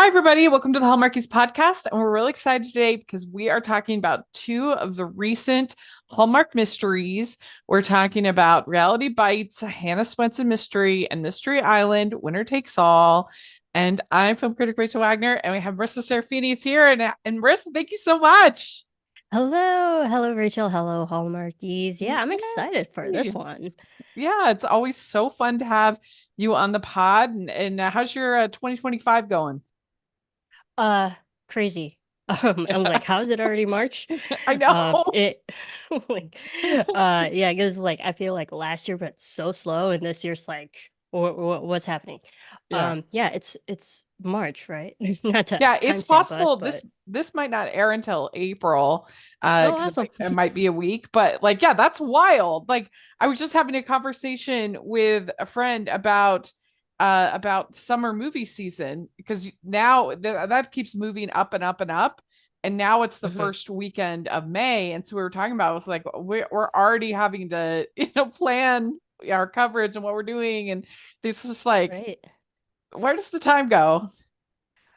Hi, everybody. Welcome to the Hallmarkies podcast. And we're really excited today because we are talking about two of the recent Hallmark mysteries. We're talking about Reality Bites, Hannah Swensen Mystery, and Mystery Island, Winner Takes All. And I'm film critic Rachel Wagner, and we have Marisa Serafini's here. And Marisa, thank you so much. Hello, Rachel. Hello, Hallmarkies. Yeah, I'm excited for this Yay. one. Yeah, it's always so fun to have you on the pod. And how's your 2025 going? Uh, Crazy. I'm like, how is it already March? I know. It like, yeah, because like I feel like last year went so slow, and this year's like, what's happening? Yeah. Yeah, it's March, right? Not to Yeah, it's timestamp us, possible but this might not air until April, oh, because awesome. it might be a week, but like, yeah, that's wild. Like, I was just having a conversation with a friend about summer movie season because now that keeps moving up and up and up, and now it's the Mhm. first weekend of May, and so we were talking about it was like we're already having to plan our coverage and what we're doing, and this is like, Right. where does the time go?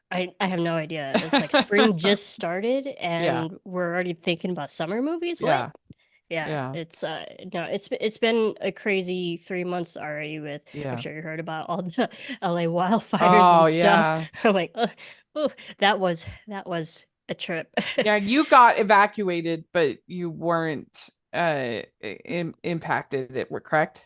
I have no idea. It's like spring just started, Yeah, and we're already thinking about summer movies. What? yeah. Yeah, Yeah. it's no, it's been a crazy 3 months already with I'm Yeah. sure you heard about all the LA wildfires Oh, and stuff. yeah. I'm like, oh, that was a trip. Yeah, you got evacuated, but you weren't impacted, it were correct?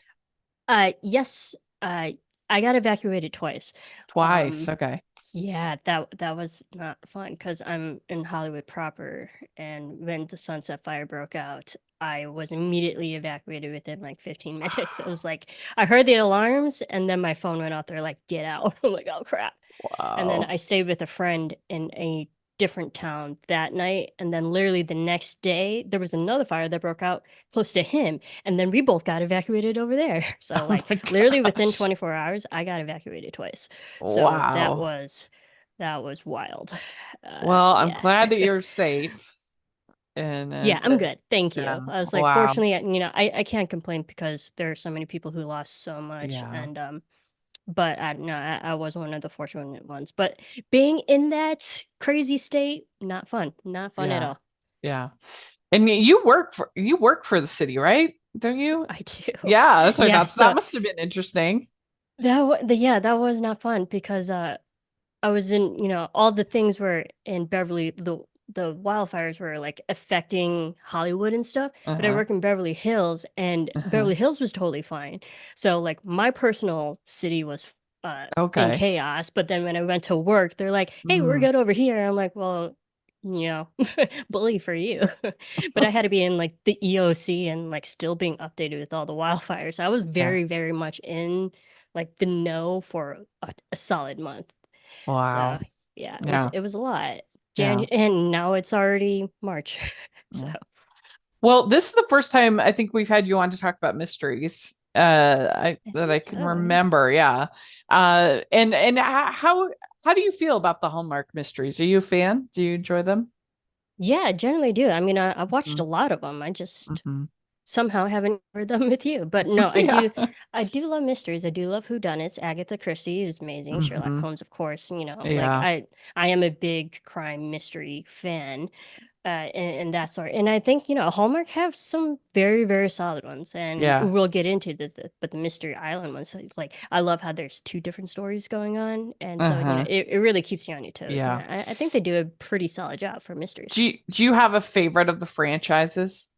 Yes, I got evacuated twice. Twice. Um, Okay. yeah, that was not fun because I'm in Hollywood proper, and when the Sunset Fire broke out, I was immediately evacuated within like 15 minutes. It was like I heard the alarms, and then my phone went off. They're like, "Get out!" I'm like, "Oh crap!" And then Wow. I stayed with a friend in a different town that night, and then literally the next day there was another fire that broke out close to him, and then we both got evacuated over there. So Oh like my literally within gosh. 24 hours I got evacuated twice. So that Wow. was that was wild. Well, I'm Yeah. glad that you're safe. And Yeah, I'm good. Thank yeah. you. I was like, Wow. fortunately, I can't complain because there are so many people who lost so much, Yeah. and but I no, I was one of the fortunate ones. But being in that crazy state, not fun. Not fun at Yeah. all. Yeah. And you work for the city, right? Don't you? I do. Yeah, that's what I Yeah, thought. So that so must have been interesting. that was not fun because I was in, all the things were in Beverly the wildfires were like affecting Hollywood and stuff, but I Uh-huh. work in Beverly Hills, and Uh-huh. Beverly Hills was totally fine. So like my personal city was in Okay. chaos, but then when I went to work, they're like, "Hey, we're Mm. good over here." And I'm like, "Well, you know, bully for you." But I had to be in like the EOC and like still being updated with all the wildfires. I was Yeah. very, very much in like the know for a solid month. So Wow. yeah, Yeah. it was a lot. Yeah. And now it's already March. So Yeah. Well, this is the first time I think we've had you on to talk about mysteries. I That think I can so, yeah. remember. Yeah. And how do you feel about the Hallmark mysteries? Are you a fan? Do you enjoy them? Yeah, I generally do. I mean, I watched a Hmm. lot of them. I just Hmm. somehow haven't heard them with you. But no, Yeah. I do love mysteries. I do love whodunits. Agatha Christie is amazing. Sherlock Hmm. Holmes, of course, like Yeah. I am a big crime mystery fan. And that sort. And I think, Hallmark have some very, very solid ones, and Yeah. we'll get into but the Mystery Island ones, like I love how there's two different stories going on, and so Uh-huh. it really keeps you on your toes, and Yeah. I think they do a pretty solid job for mysteries. Do you have a favorite of the franchises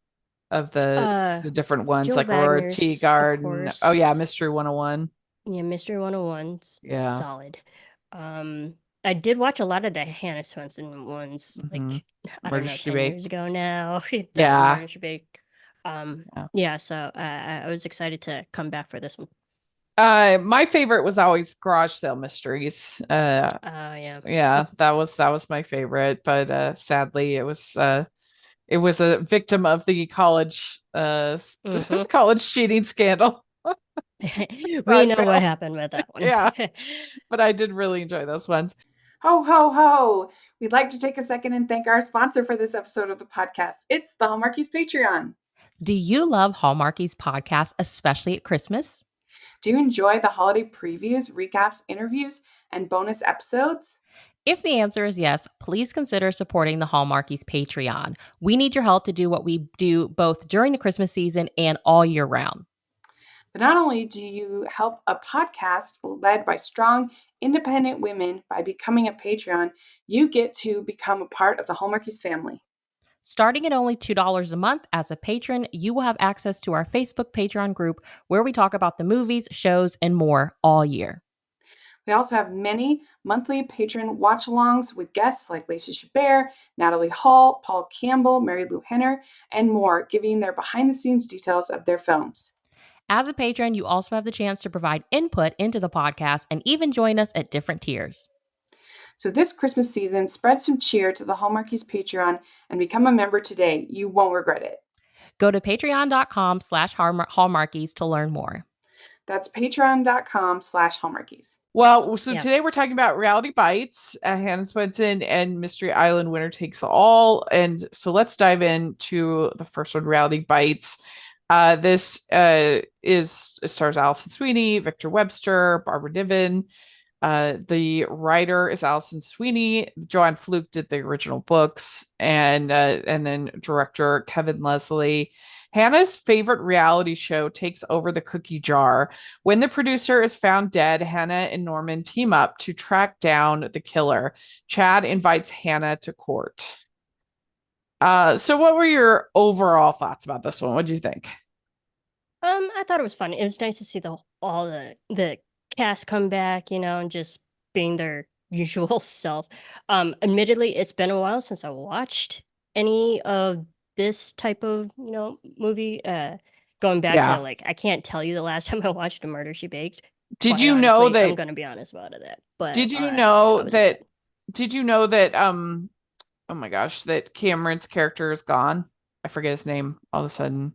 of Uh, the different ones Jill like Aurora Tea Wagner's, of Garden? Oh yeah, course. Mystery 101. Yeah, Mystery 101's Yeah. solid. I did watch a lot of the Hannah Swensen ones, Hmm. like I don't Murder know, She 10 years Baked. ago now. The Yeah. Murder She Baked. Yeah. Yeah, so I was excited to come back for this one. My favorite was always Garage Sale Mysteries. Yeah. Yeah, that was my favorite, but sadly it was a victim of the Hmm. college cheating scandal. We Garage know what Sale. happened with that one. Yeah, but I did really enjoy those ones. Ho, ho, ho. We'd like to take a second and thank our sponsor for this episode of the podcast. It's the Hallmarkies Patreon. Do you love Hallmarkies podcasts, especially at Christmas? Do you enjoy the holiday previews, recaps, interviews, and bonus episodes? If the answer is yes, please consider supporting the Hallmarkies Patreon. We need your help to do what we do both during the Christmas season and all year round. But not only do you help a podcast led by strong, independent women by becoming a Patreon, you get to become a part of the Hallmarkies family. Starting at only $2 a month as a patron, you will have access to our Facebook Patreon group where we talk about the movies, shows, and more all year. We also have many monthly patron watch-alongs with guests like Lacey Chabert, Natalie Hall, Paul Campbell, Mary Lou Henner, and more, giving their behind-the-scenes details of their films. As a patron, you also have the chance to provide input into the podcast and even join us at different tiers. So this Christmas season, spread some cheer to the Hallmarkies Patreon and become a member today. You won't regret it. Go to patreon.com/Hallmarkies to learn more. That's patreon.com/Hallmarkies. Well, so today we're talking about Reality Bites, Hannah Swensen and Mystery Island Winner Takes All. And so let's dive into the first one, Reality Bites. This stars Allison Sweeney, Victor Webster, Barbara Niven. The writer is Allison Sweeney. Joanne Fluke did the original books, and then director Kevin Leslie. Hannah's favorite reality show takes over the cookie jar. When the producer is found dead, Hannah and Norman team up to track down the killer. Chad invites Hannah to court. So what were your overall thoughts about this one? What did you think? I thought it was fun. It was nice to see all the cast come back, and just being their usual self. Admittedly, it's been a while since I watched any of this type of movie. Going back to I can't tell you the last time I watched A Murder She Baked. Did you know that? I'm going to be honest about that. But did you know that? Did you know that? Oh my gosh, that Cameron's character is gone. I forget his name all of a sudden.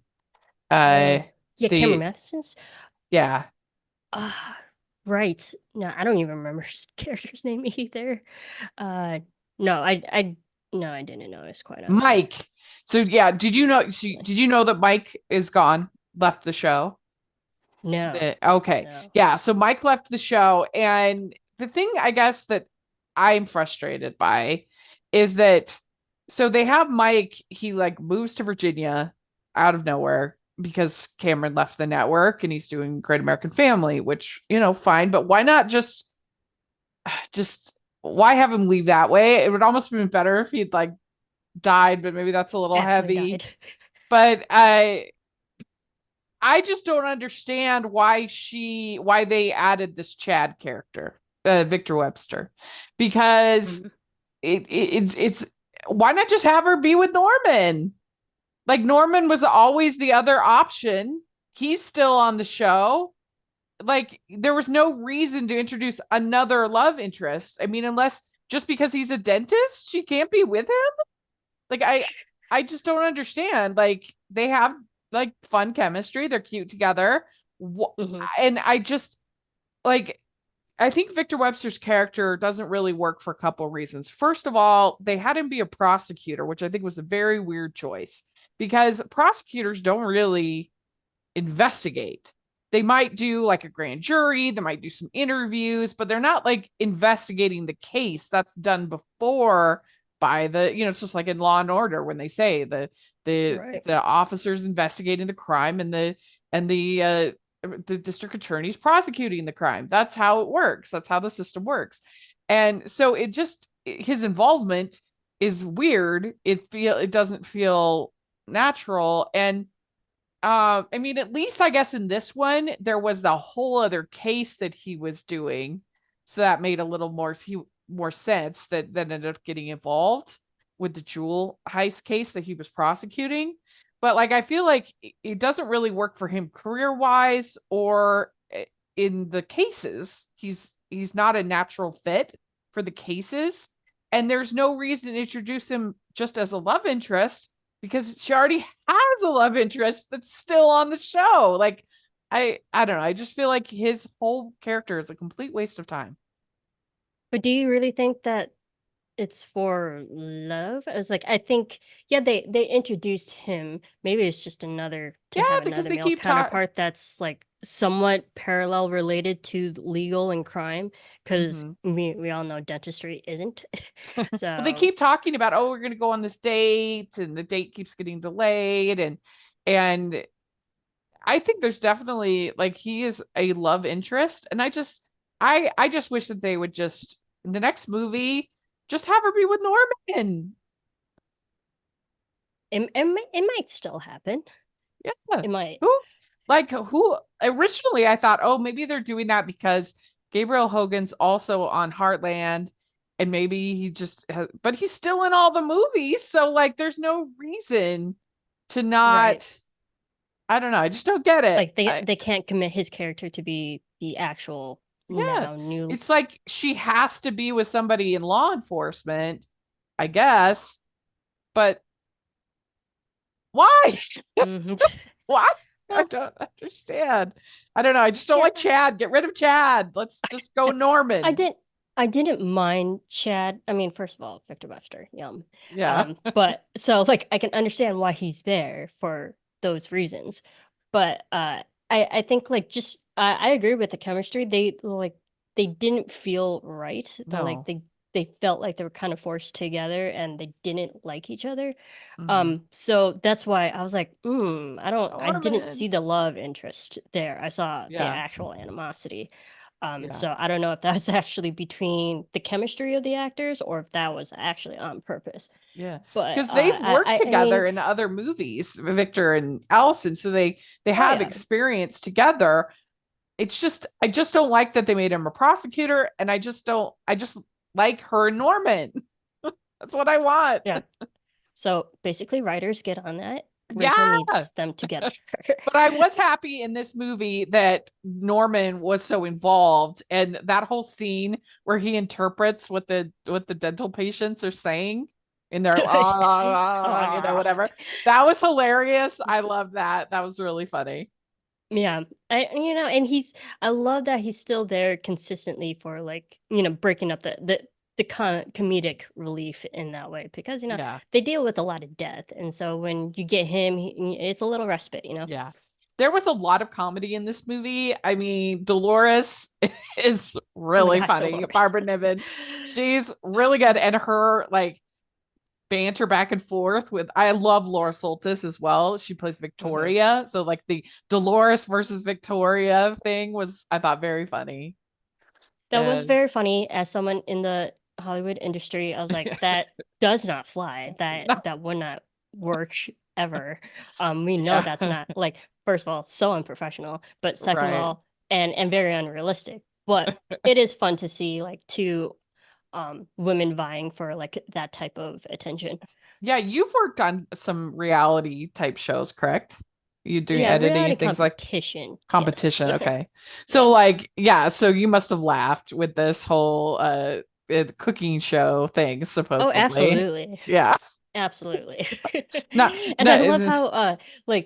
Cameron Matheson's. Yeah. Right. No, I don't even remember his character's name either. No, I didn't notice quite honestly. Mike. So yeah, did you know that Mike is gone, left the show? No. Okay. No. Yeah, so Mike left the show, and the thing I guess that I'm frustrated by is that so they have Mike, he moves to Virginia out of nowhere because Cameron left the network and he's doing Great American Family, which, fine, but why not just why have him leave that way? It would almost have been better if he'd died, but maybe that's a little heavy. Died. But I just don't understand why they added this Chad character, Victor Webster, because it's why not just have her be with Norman? Norman was always the other option. He's still on the show. There was no reason to introduce another love interest. I mean, unless just because he's a dentist, she can't be with him. I just don't understand. They have fun chemistry. They're cute together. And I just I think Victor Webster's character doesn't really work for a couple of reasons. First of all, they had him be a prosecutor, which I think was a very weird choice because prosecutors don't really investigate. They might do a grand jury, they might do some interviews, but they're not investigating the case. That's done before by the, it's just like in Law and Order when they say the officers investigating the crime and the district attorney's prosecuting the crime. That's how it works. That's how the system works. And so his involvement is weird. It doesn't feel natural. And I mean, at least I guess in this one, there was the whole other case that he was doing. So that made a little more sense that ended up getting involved with the jewel heist case that he was prosecuting. But I feel like it doesn't really work for him career-wise or in the cases. He's not a natural fit for the cases. And there's no reason to introduce him just as a love interest because she already has a love interest that's still on the show. I don't know. I just feel like his whole character is a complete waste of time. But do you really think that it's for love. I was like, I think, yeah, they introduced him. Maybe it's just another to have because another they male keep talking. counterpart that's like somewhat parallel related to legal and crime, because we all know dentistry isn't. Well, they So keep talking about, oh, we're going to go on this date, and the date keeps getting delayed, and I think there's definitely like he is a love interest, and I just wish that they would just in the next movie just have her be with Norman. it might still happen. Yeah. It might. Who originally I thought, oh, maybe they're doing that because Gabriel Hogan's also on Heartland, and maybe he just has, but he's still in all the movies, so like there's no reason to not. Right. I don't know. I just don't get it. Like they can't commit his character to be the actual now new. It's like she has to be with somebody in law enforcement, I guess, but why? Why? I don't understand. I don't know. I just don't like Chad. Get rid of Chad. Let's just go Norman. I didn't mind Chad. I mean, first of all, Victor Webster, yum. Yeah. But so like I can understand why he's there for those reasons. But I think like just I agree with the chemistry. They didn't feel right. No. Like they felt like they were kind of forced together and they didn't like each other. So that's why I was like, I didn't see the love interest there. I saw the actual animosity. So I don't know if that's actually between the chemistry of the actors or if that was actually on purpose. Yeah, but because they've worked together in other movies, Victor and Allison, so they have experience together. It's just I just don't like that they made him a prosecutor, and I just like her and Norman. That's what I want. Yeah. So basically, writers get on that. Rachel needs them together. But I was happy in this movie that Norman was so involved, and that whole scene where he interprets what the dental patients are saying in their whatever. That was hilarious. I love that. That was really funny. Yeah. And I love that he's still there consistently for like, breaking up the comedic relief in that way, because they deal with a lot of death, and so when you get him, it's a little respite. Yeah, there was a lot of comedy in this movie. I mean, Dolores is really funny. Dolores. Barbara Niven, she's really good, and her like banter back and forth with I love Laura Soltis as well. She plays Victoria, so like the Dolores versus Victoria thing was I thought very funny. That was very funny. As someone in the Hollywood industry, I was like, that does not fly. That would not work ever. We know that's not, like, first of all, so unprofessional, but second of all, and very unrealistic. But it is fun to see like two women vying for like that type of attention. Yeah, you've worked on some reality type shows, correct? You doing editing things competition. Like competition. Yes. Okay. So so you must have laughed with this whole cooking show thing, supposedly. Oh, absolutely. Yeah. Absolutely. I love how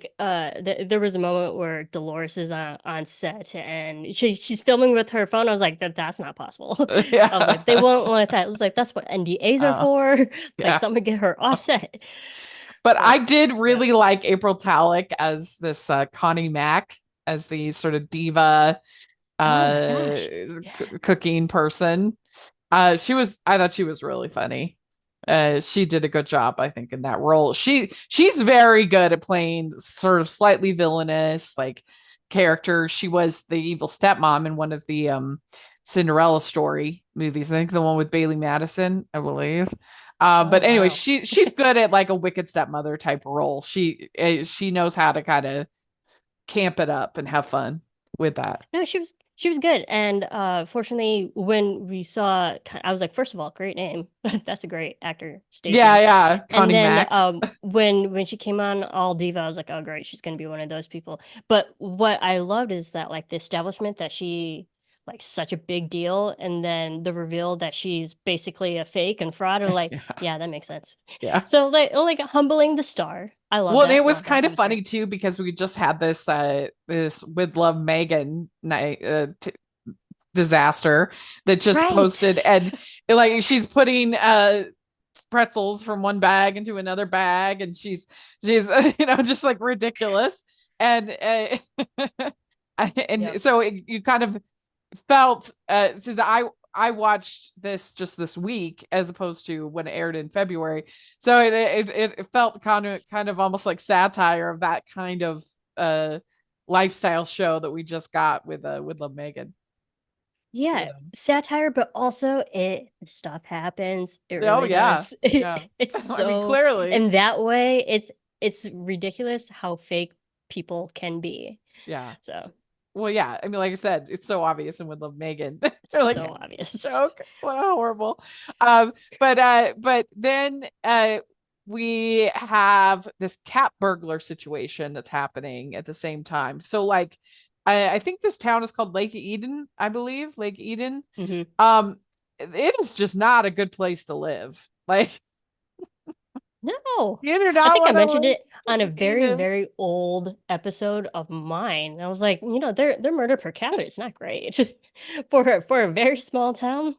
there was a moment where Dolores is on set and she's filming with her phone. I was like, that's not possible. I was like, they won't let that. I was like, that's what NDAs are for. Like someone get her offset. But I did really like April Talek as this Connie Mack, as the sort of diva cooking person. I thought she was really funny. She did a good job, I think, in that role. She's very good at playing sort of slightly villainous like character. She was the evil stepmom in one of the Cinderella story movies. I think the one with Bailey Madison, I believe. But anyway, she's good at like a wicked stepmother type role. She knows how to kind of camp it up and have fun with that. No, she was good. And fortunately, when we saw, I was like, first of all, great name. That's a great actor. Stacey. Yeah. Connie and then Mack. when she came on All Diva, I was like, oh, great, she's going to be one of those people. But what I loved is that like the establishment that she like such a big deal, and then the reveal that she's basically a fake and fraud are like, yeah, that makes sense. Yeah. So like humbling the star. I love well, that. It was kind of funny too, because we just had this this With Love Megan night disaster that just posted, and like she's putting pretzels from one bag into another bag, and she's just like ridiculous. And so you kind of felt since I watched this just this week as opposed to when it aired in February, so it felt kind of almost like satire of that kind of lifestyle show that we just got with Love Megan. Yeah, satire, but also stuff happens. It really does. It's so, I mean, clearly in that way, it's ridiculous how fake people can be. Yeah. So. Well, yeah. I mean, like I said, it's so obvious and with Love Megan. They're like, so obvious. Joke. What horrible. But then we have this cat burglar situation that's happening at the same time. So like I think this town is called Lake Eden, I believe. Lake Eden. Mm-hmm. It is just not a good place to live. Like, no, you do not I think I mentioned live it on a very, very old episode of mine. I was like, their murder per capita is not great for a very small town.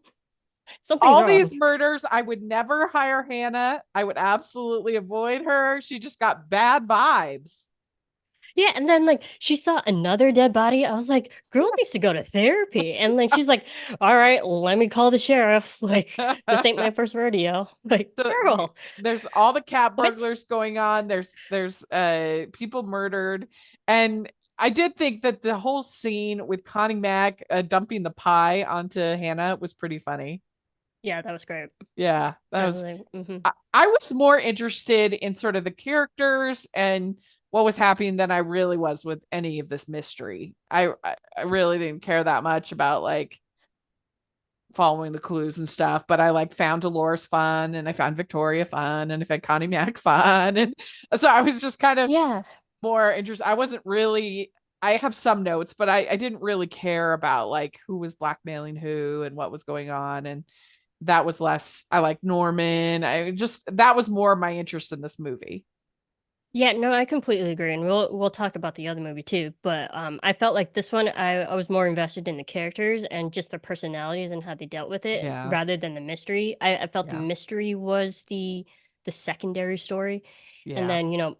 Something's all wrong. These murders, I would never hire Hannah. I would absolutely avoid her. She just got bad vibes. Yeah, and then like she saw another dead body. I was like, girl needs to go to therapy. And like she's like, all right, let me call the sheriff. Like, this ain't my first rodeo. Like, girl. There's all the cat burglars going on. There's people murdered. And I did think that the whole scene with Connie Mack dumping the pie onto Hannah was pretty funny. Yeah, that was great. Yeah, that was. I was more interested in sort of the characters and what was happening than I really was with any of this mystery. I really didn't care that much about like following the clues and stuff, but I like found Dolores fun, and I found Victoria fun, and I found Connie Mack fun, and so I was just kind of more interested. I wasn't really. I have some notes, but I didn't really care about like who was blackmailing who and what was going on, and that was less. I like Norman. That was more my interest in this movie. Yeah, no, I completely agree, and we'll talk about the other movie too. But I felt like this one, I was more invested in the characters and just their personalities and how they dealt with it, rather than the mystery. I felt the mystery was the secondary story, and then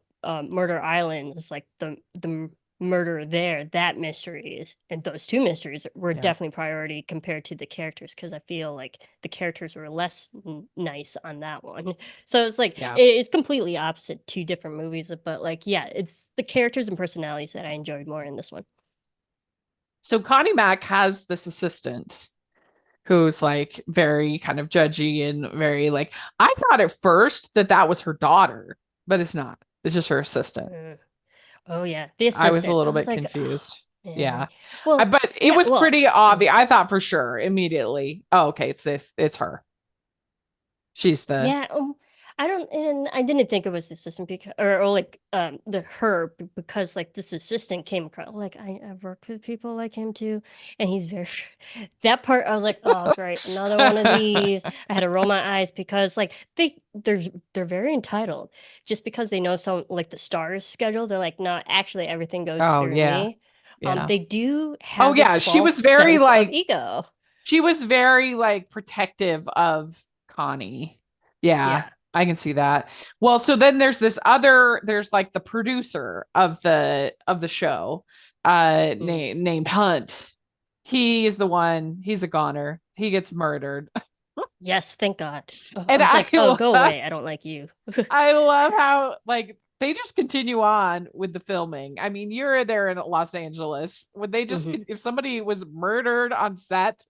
Murder Island is like the murder there. That mystery is, and those two mysteries were definitely priority compared to the characters, because I feel like the characters were less nice on that one. So it's like it's completely opposite, two different movies, but like it's the characters and personalities that I enjoyed more in this one. So Connie Mack has this assistant who's like very kind of judgy and very like, I thought at first that was her daughter, but it's not. It's just her assistant. Oh yeah, the assistant. I was a little bit confused. Yeah. Well, but it was pretty obvious. I thought for sure immediately, oh, okay, it's her. She's the I didn't think it was the assistant because or like because like this assistant came across like I've worked with people like him too, and he's very that part I was like, oh great, another one of these. I had to roll my eyes because like they're very entitled. Just because they know some like the stars schedule, they're like, no, actually everything goes through me. They do have she was very like ego. She was very like protective of Connie. Yeah. I can see that. Well, so then there's like the producer of the show, named Hunt. He is the one, he's a goner. He gets murdered. Yes, thank God. And I was like, go away. I don't like you. I love how like they just continue on with the filming. I mean, you're there in Los Angeles. Would they just if somebody was murdered on set,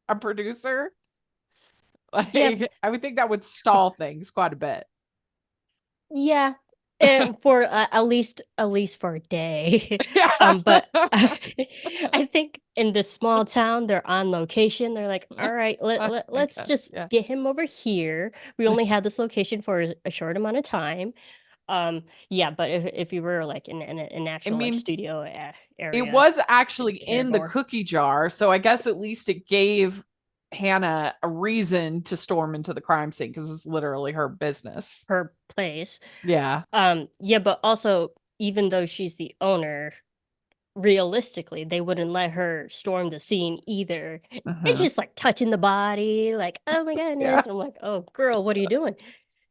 a producer? Like, I would think that would stall things quite a bit. Yeah, and for at least for a day. But I think in this small town, they're on location. They're like, all right, let's just get him over here. We only had this location for a short amount of time. But if you were like in an actual like studio area, it was actually in the cookie jar, so I guess at least it gave Hannah a reason to storm into the crime scene because it's literally her business, her place. Yeah. But also, even though she's the owner, realistically, they wouldn't let her storm the scene either. Uh-huh. It's just like touching the body, like, oh my goodness. Yeah. And I'm like, oh, girl, what are you doing?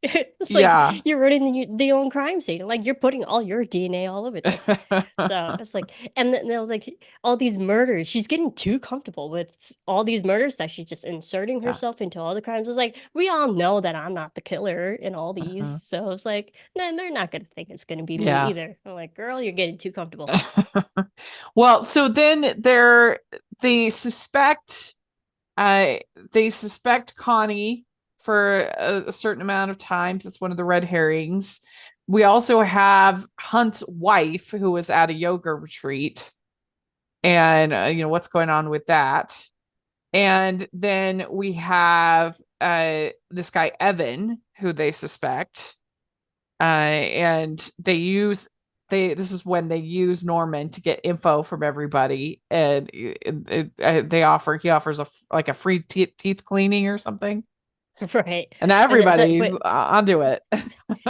It's Yeah. like you're running the own crime scene. Like you're putting all your DNA all over this. So it's like, and then I was like, all these murders, she's getting too comfortable with all these murders that she's just inserting Yeah. herself into all the crimes. It's like, we all know that I'm not the killer in all these. Uh-huh. So it's like, no, they're not going to think it's going to be me Yeah. either. I'm like, girl, you're getting too comfortable. Well, so then they suspect Connie for a certain amount of time. That's one of the red herrings. We also have Hunt's wife, who was at a yoga retreat, and what's going on with that. And then we have this guy Evan, who they suspect, and this is when they use Norman to get info from everybody, and he offers a free teeth cleaning or something. Right. And everybody's onto it.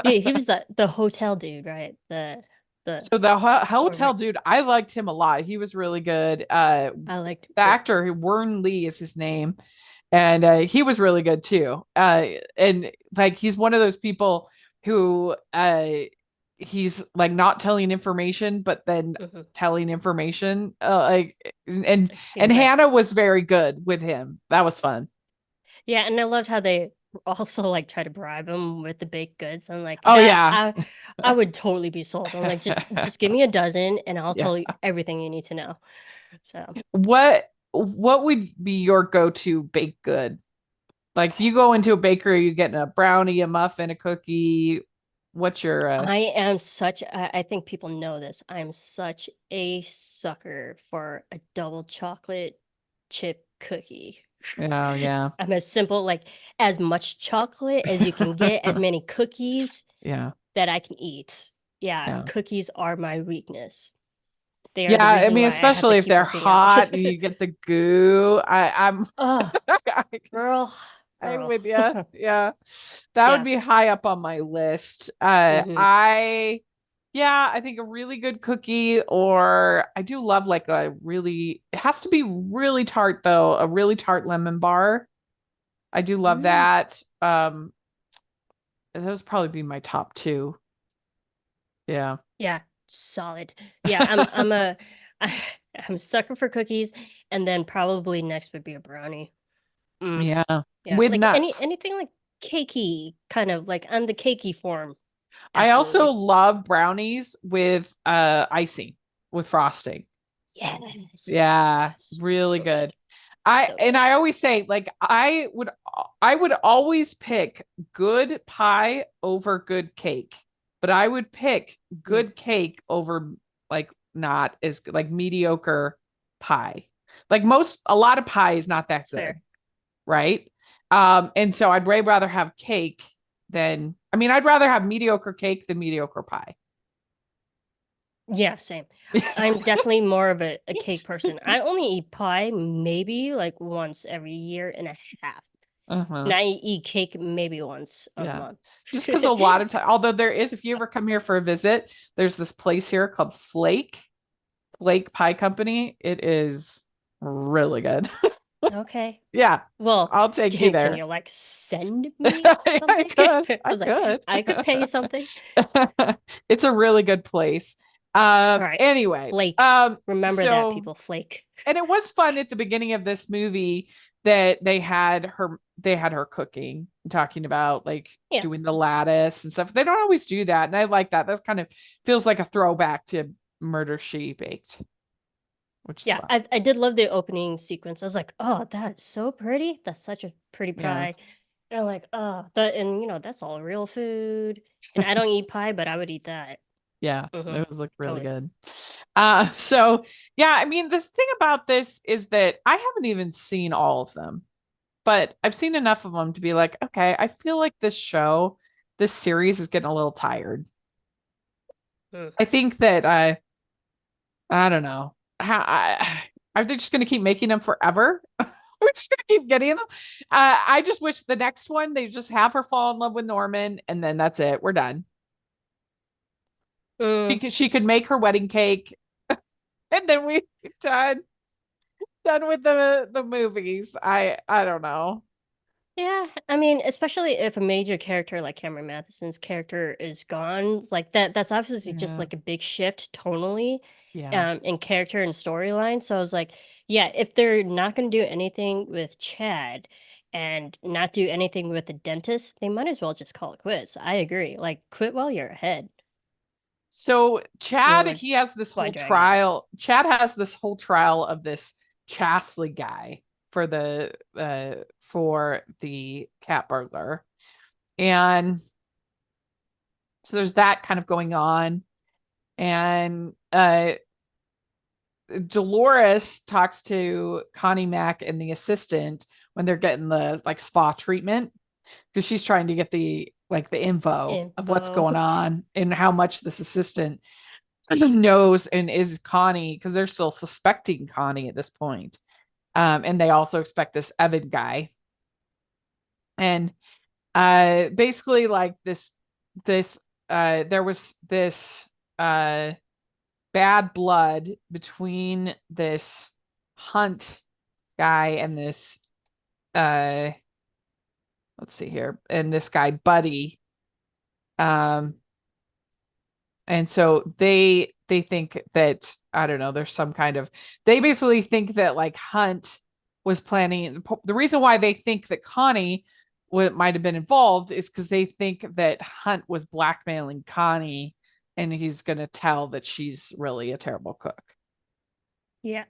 He was the hotel dude, right? So the hotel dude, I liked him a lot. He was really good. I liked the actor, Warren Lee is his name, and he was really good too. And like he's one of those people who he's like not telling information, but then telling information. And Hannah was very good with him. That was fun. Yeah, and I loved how they also like try to bribe him with the baked goods. I'm like, oh yeah, I would totally be sold. I'm like, just give me a dozen, and I'll tell you everything you need to know. So what would be your go-to baked good? Like if you go into a bakery, you're getting a brownie, a muffin, a cookie. What's your? I think people know this. I'm such a sucker for a double chocolate chip cookie. Oh yeah. I'm as simple, like as much chocolate as you can get, as many cookies that I can eat. Yeah, cookies are my weakness. They are I mean, especially if they're hot and you get the goo. I'm girl. I'm with you. Yeah. That would be high up on my list. I think a really good cookie, or I do love like it has to be really tart though, a really tart lemon bar. I do love that. Those would probably be my top two. Yeah. Yeah, solid. Yeah, I'm a sucker for cookies, and then probably next would be a brownie. Yeah. With like nuts. Anything like cakey, kind of like on the cakey form. Absolutely. I also love brownies with icing, with frosting. Yes. Yeah, really good. I always say, like, I would always pick good pie over good cake, but I would pick good cake over like not as like mediocre pie. Like a lot of pie is not that good. Fair. Right. And so I'd way rather have cake I'd rather have mediocre cake than mediocre pie. Yeah, same. I'm definitely more of a cake person. I only eat pie maybe like once every year and a half. And I eat cake maybe once a month. Just because a lot of time, although there is, if you ever come here for a visit, there's this place here called Flake Pie Company. It is really good. Okay. Yeah. Well, I'll take you there. Can you like send me something? I could pay you something. It's a really good place. All right. Anyway, Flake. Remember that, people. Flake. And it was fun at the beginning of this movie that they had her cooking, talking about like doing the lattice and stuff. They don't always do that, and I like that. That's kind of feels like a throwback to Murder, She Baked. Which I did love the opening sequence. I was like, oh, that's so pretty. That's such a pretty pie. And I'm like, oh, that's all real food. And I don't eat pie, but I would eat that. Yeah, it was really good. So yeah, I mean, this thing about this is that I haven't even seen all of them, but I've seen enough of them to be like, okay, I feel like this series is getting a little tired. I think that I don't know. Are they just going to keep making them forever? We're just going to keep getting them. I just wish the next one, they just have her fall in love with Norman, and then that's it. We're done. Because she could make her wedding cake And then we done with the movies. I don't know. Yeah, I mean, especially if a major character like Cameron Matheson's character is gone, like that's obviously just Yeah. like a big shift tonally, Yeah. in character and storyline. So I was like, yeah, if they're not going to do anything with Chad and not do anything with the dentist, they might as well just call it quits. I agree. Like, quit while you're ahead. So Chad, Or he has this why whole drag it out? trial. Chad has this whole trial of this Chasley guy for the cat burglar. And so there's that kind of going on. And Dolores talks to Connie Mack and the assistant when they're getting the like spa treatment, because she's trying to get the info of what's going on and how much this assistant knows and is Connie, because they're still suspecting Connie at this point. And they also expect this Evan guy. And basically like this there was this bad blood between this Hunt guy and this let's see here, and this guy Buddy. And so they think that, I don't know, there's some kind of, they basically think that like Hunt was planning. The reason why they think that Connie might have been involved is because they think that Hunt was blackmailing Connie, and he's going to tell that she's really a terrible cook. Yeah.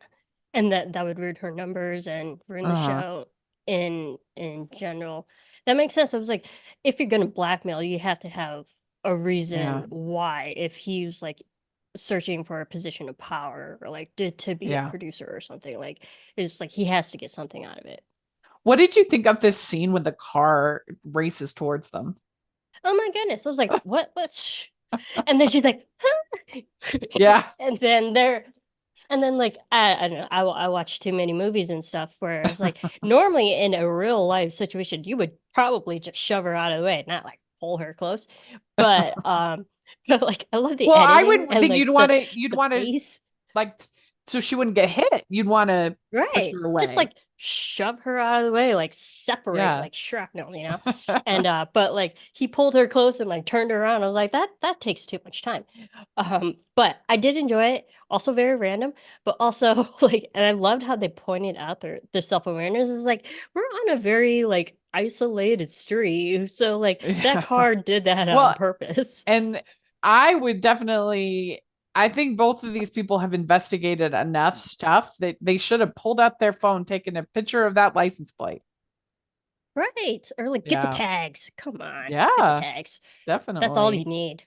And that would ruin her numbers and ruin the show in general. That makes sense. I was like, if you're gonna blackmail, you have to have a reason why. If he's like searching for a position of power or like to be a producer or something, like it's like he has to get something out of it. What did you think of this scene when the car races towards them? Oh my goodness. I was like, what? And then she's like, yeah. And then like I don't know, I watch too many movies and stuff where it's like normally in a real life situation you would probably just shove her out of the way, not like pull her close. But like I love the well, editing. I would and, think like, you'd want to like, so she wouldn't get hit. You'd want to push her away. Just like shove her out of the way, like separate, like shrapnel, you know. And but like he pulled her close and like turned her around. I was like, that takes too much time. But I did enjoy it. Also very random, but also like, and I loved how they pointed out the self-awareness is like we're on a very like isolated street, so like that car did that on purpose. And I would definitely, I think both of these people have investigated enough stuff that they should have pulled out their phone, taken a picture of that license plate. Right. Or like get the tags. Come on. Yeah. Get the tags. Definitely. That's all you need.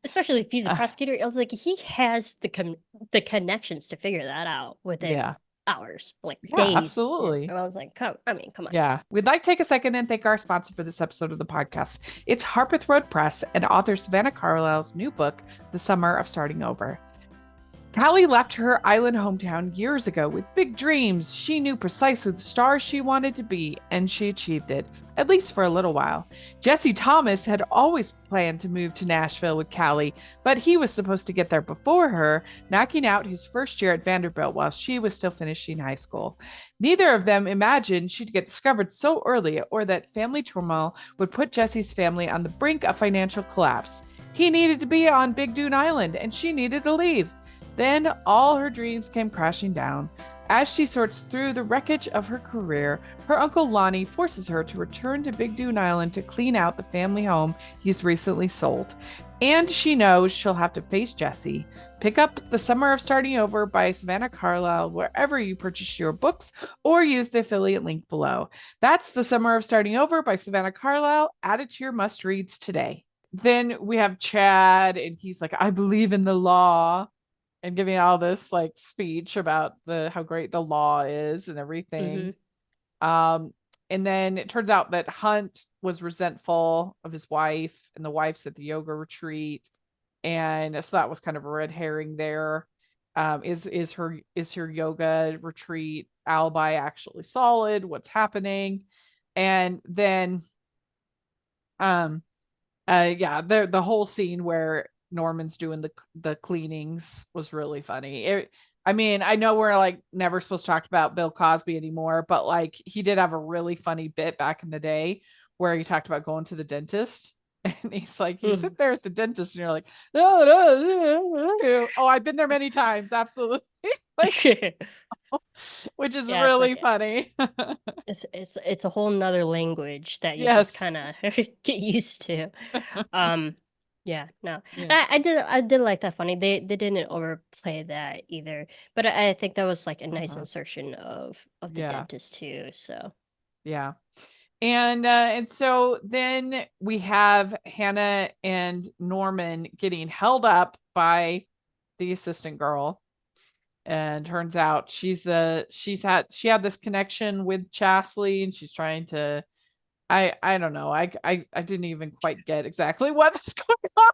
Especially if he's a prosecutor. I was like, he has the connections to figure that out within hours, like days. Absolutely. And I was like, come on. Yeah. We'd like to take a second and thank our sponsor for this episode of the podcast. It's Harpeth Road Press and author Savannah Carlyle's new book, The Summer of Starting Over. Callie left her island hometown years ago with big dreams. She knew precisely the star she wanted to be, and she achieved it, at least for a little while. Jesse Thomas had always planned to move to Nashville with Callie, but he was supposed to get there before her, knocking out his first year at Vanderbilt while she was still finishing high school. Neither of them imagined she'd get discovered so early, or that family turmoil would put Jesse's family on the brink of financial collapse. He needed to be on Big Dune Island, and she needed to leave. Then all her dreams came crashing down. As she sorts through the wreckage of her career, her uncle Lonnie forces her to return to Big Dune Island to clean out the family home he's recently sold. And she knows she'll have to face Jesse. Pick up The Summer of Starting Over by Savannah Carlyle wherever you purchase your books, or use the affiliate link below. That's The Summer of Starting Over by Savannah Carlyle. Add it to your must-reads today. Then we have Chad, and he's like, I believe in the law. And giving all this like speech about how great the law is and everything. And then it turns out that Hunt was resentful of his wife, and the wife's at the yoga retreat. And so that was kind of a red herring there. Is her yoga retreat alibi actually solid? What's happening? And then the whole scene where Norman's doing the cleanings was really funny. I mean, I know we're like never supposed to talk about Bill Cosby anymore, but like he did have a really funny bit back in the day where he talked about going to the dentist. And he's like, you sit there at the dentist and you're like, oh, I've been there many times. Absolutely. Like, which is really funny. It's a whole nother language that you Yes. just kind of get used to. Yeah, no. Yeah. I did like that funny. They didn't overplay that either. But I think that was like a nice insertion of the dentist too. So yeah. And so then we have Hannah and Norman getting held up by the assistant girl. And turns out she had this connection with Chasley, and she's trying to I don't know. I didn't even quite get exactly what was going on.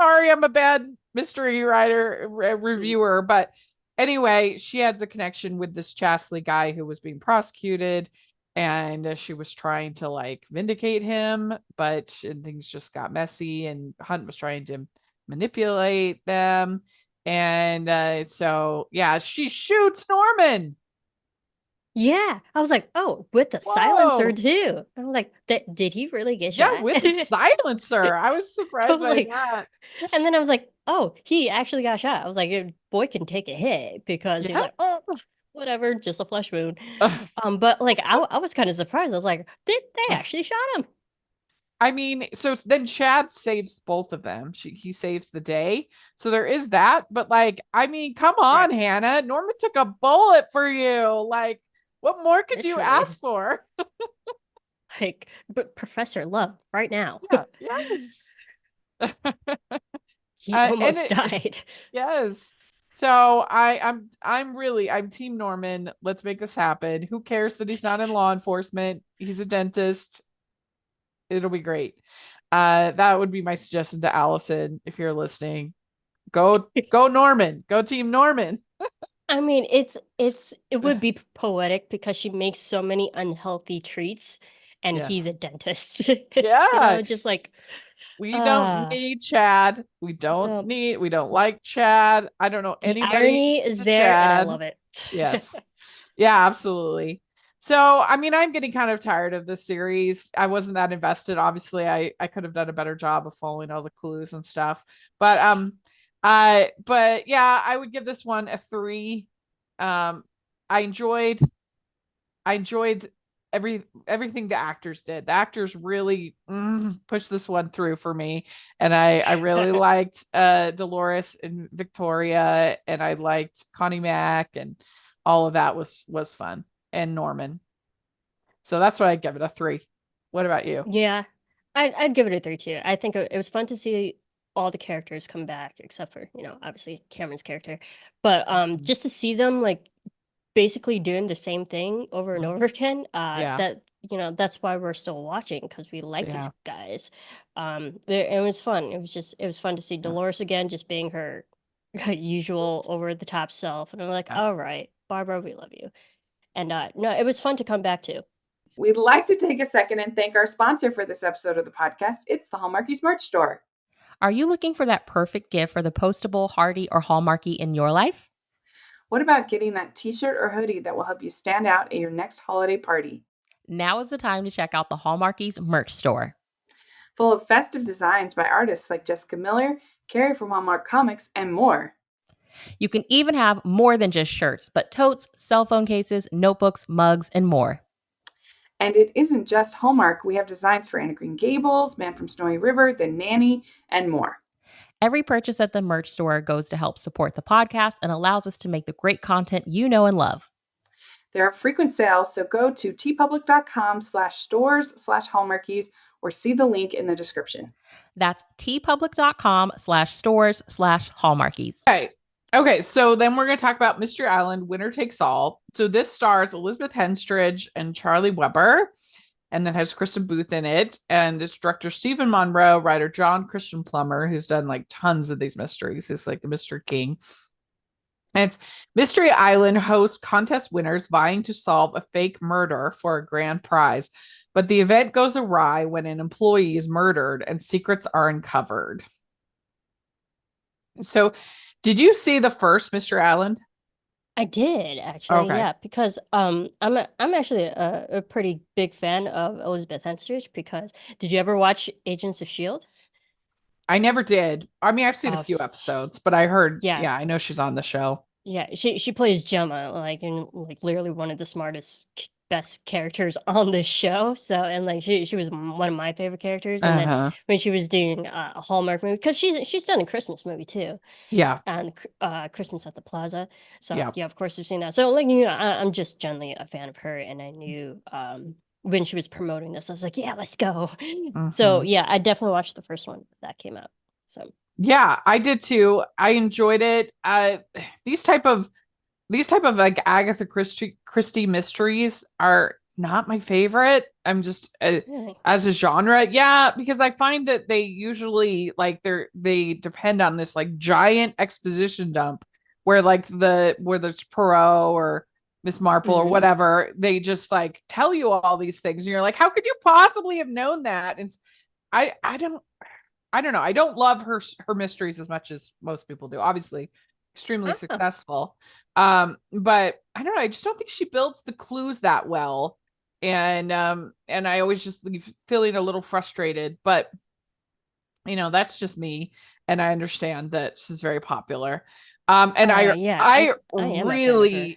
Sorry, I'm a bad mystery writer reviewer, but anyway, she had the connection with this Chasley guy who was being prosecuted, and she was trying to like vindicate him, but things just got messy, and Hunt was trying to manipulate them. And so yeah, she shoots Norman. Yeah, I was like, oh, with the silencer too. I'm like, did he really get shot? Yeah, with the silencer. I was surprised by that. And then I was like, oh, he actually got shot. I was like, boy can take a hit, because he was like, oh, whatever, just a flesh wound. But like I was kind of surprised. I was like, did they actually shot him? I mean, so then Chad saves both of them. He saves the day. So there is that. But like, I mean, come on, Hannah. Norman took a bullet for you. Like, what more could you ask for? Like, but Professor Love right now. Yeah, yes. He almost died. Yes. So I'm Team Norman. Let's make this happen. Who cares that he's not in law enforcement? He's a dentist. It'll be great. That would be my suggestion to Allison if you're listening. Go Norman. Go Team Norman. I mean, it would be poetic because she makes so many unhealthy treats, and he's a dentist. Yeah, just like we don't need Chad. We don't like Chad. I don't know anybody. The irony is there, Chad. And I love it. Yes. Yeah, absolutely. So, I mean, I'm getting kind of tired of this series. I wasn't that invested. Obviously, I could have done a better job of following all the clues and stuff. But yeah, I would give this one a 3. I enjoyed everything the actors did. The actors really pushed this one through for me. And I really liked Dolores and Victoria, and I liked Connie Mack, and all of that was fun. And Norman. So that's what I'd give it, a 3. What about you? Yeah, I'd give it a 3 too. I think it was fun to see all the characters come back, except for, obviously Cameron's character. But just to see them like basically doing the same thing over and over again, that that's why we're still watching, because we like these guys. It was fun. It was fun to see Dolores again, just being her usual over the top self. And I'm like, all right, Barbara, we love you. And no, it was fun to come back to. We'd like to take a second and thank our sponsor for this episode of the podcast. It's the Hallmarkies merch store. Are you looking for that perfect gift for the postable, Hardy, or Hallmarky in your life? What about getting that t-shirt or hoodie that will help you stand out at your next holiday party? Now is the time to check out the Hallmarkies merch store. Full of festive designs by artists like Jessica Miller, Carrie from Hallmark Comics, and more. You can even have more than just shirts, but totes, cell phone cases, notebooks, mugs, and more. And it isn't just Hallmark. We have designs for Anna Green Gables, Man from Snowy River, The Nanny, and more. Every purchase at the merch store goes to help support the podcast and allows us to make the great content you know and love. There are frequent sales, so go to tpublic.com/stores/Hallmarkies or see the link in the description. That's tpublic.com/stores/Hallmarkies. Okay, so then we're going to talk about Mystery Island, Winner Takes All. So this stars Elizabeth Henstridge and Charlie Weber, and then has Kristen Booth in it. And it's director Stephen Monroe, writer John Christian Plummer, who's done like tons of these mysteries. He's like the Mystery King. And it's Mystery Island hosts contest winners vying to solve a fake murder for a grand prize. But the event goes awry when an employee is murdered and secrets are uncovered. So, did you see the first Mystery Island? I did actually, Okay. yeah, because I'm actually a pretty big fan of Elizabeth Henstridge because did you ever watch Agents of Shield? I never did. I mean, I've seen a Oh, few episodes, but I heard, yeah, yeah, I know she's on the show. yeah, she plays Gemma, like in like literally one of the smartest, best characters on this show. So and like she was one of my favorite characters. And then Uh-huh. when she was doing a Hallmark movie, because she's done a Christmas movie too, Yeah. and Christmas at the Plaza. So Yeah. yeah, of course I've seen that. So like I'm just generally a fan of her, and I knew when she was promoting this, I was like, yeah, let's go. So Mhm. yeah, I definitely watched the first one that came out. So Yeah, I did too. I enjoyed it. These type of these type of like Agatha Christie mysteries are not my favorite. I'm just really, as a genre, yeah, because I find that they usually like they depend on this like giant exposition dump where like where there's Poirot or Miss Marple or hmm whatever, they just like tell you all these things, and you're like, how could you possibly have known that? And I don't know. I don't love her mysteries as much as most people do. Obviously, extremely oh, successful. But I don't know. I just don't think she builds the clues that well. And I always just leave feeling a little frustrated. But that's just me. And I understand that she's very popular. And yeah, I I am a fan of her.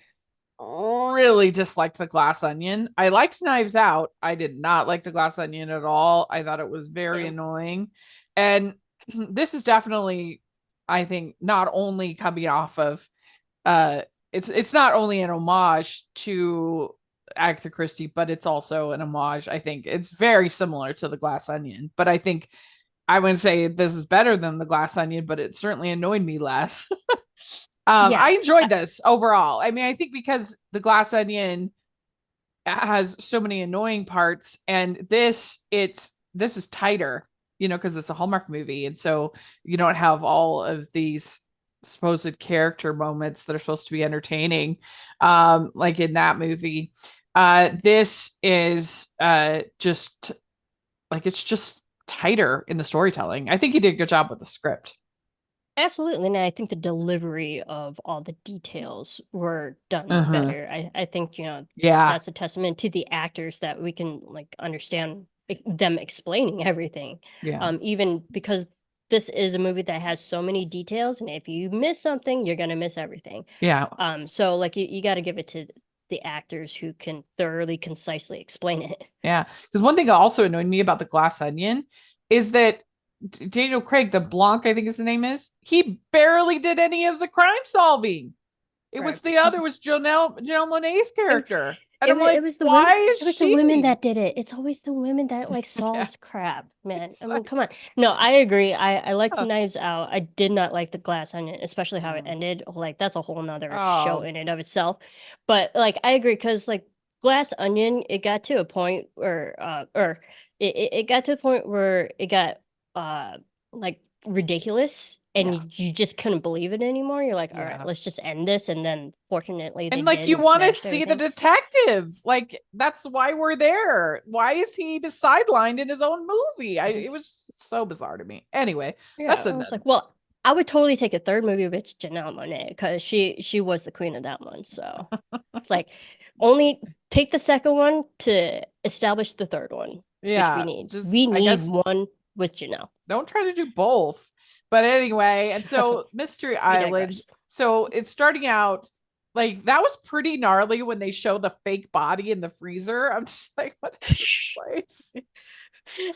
really disliked The Glass Onion. I liked Knives Out. I did not like The Glass Onion at all. I thought it was very Same. annoying. And this is definitely, I think, not only coming off of it's not only an homage to Agatha Christie, but it's also an homage. I think it's very similar to The Glass Onion, but I think I wouldn't say this is better than The Glass Onion, but it certainly annoyed me less. Yeah, I enjoyed this overall. I mean, I think because The Glass Onion has so many annoying parts, and this is tighter, because it's a Hallmark movie, and so you don't have all of these supposed character moments that are supposed to be entertaining, like in that movie. This is just like it's just tighter in the storytelling. I think he did a good job with the script. absolutely. And I think the delivery of all the details were done Uh-huh. better. I think, Yeah. that's a testament to the actors that we can like understand them explaining everything. Yeah. Even because this is a movie that has so many details, and if you miss something, you're gonna miss everything. Yeah. So like you got to give it to the actors who can thoroughly, concisely explain it. Yeah. Because one thing that also annoyed me about The Glass Onion is that Daniel Craig, the Blanc, I think his name is, he barely did any of the crime solving. It was Right. the other was Janelle Monáe's It, character. And I'm like, it was the women. why is It was the women she? that did it. It's always the women that like Yeah, solves crap, man. it's I mean, like, come on. No, I agree. I liked uh, Knives Out. I did not like the Glass Onion, especially how it mm. ended. Like that's a whole nother show Oh, in and of itself. But like I agree because like Glass Onion, it got to a point where or it got to a point where it got like ridiculous and yeah, you just couldn't believe it anymore. You're like, all right, yeah. let's just end this. And then fortunately they And like did you and want to smashed see the everything. detective. Like that's why we're there. Why is he just sidelined in his own movie? It was so bizarre to me. Anyway, Yeah, that's I was like, well, I would totally take a third movie with Janelle Monáe because she was the queen of that one. So it's like only take the second one to establish the third one, which we yeah, need. just We I need guess one with Janelle. don't try to do both. But anyway, and so Mystery We Island. digress. So it's starting out like that was pretty gnarly when they show the fake body in the freezer. I'm just like, what is this place?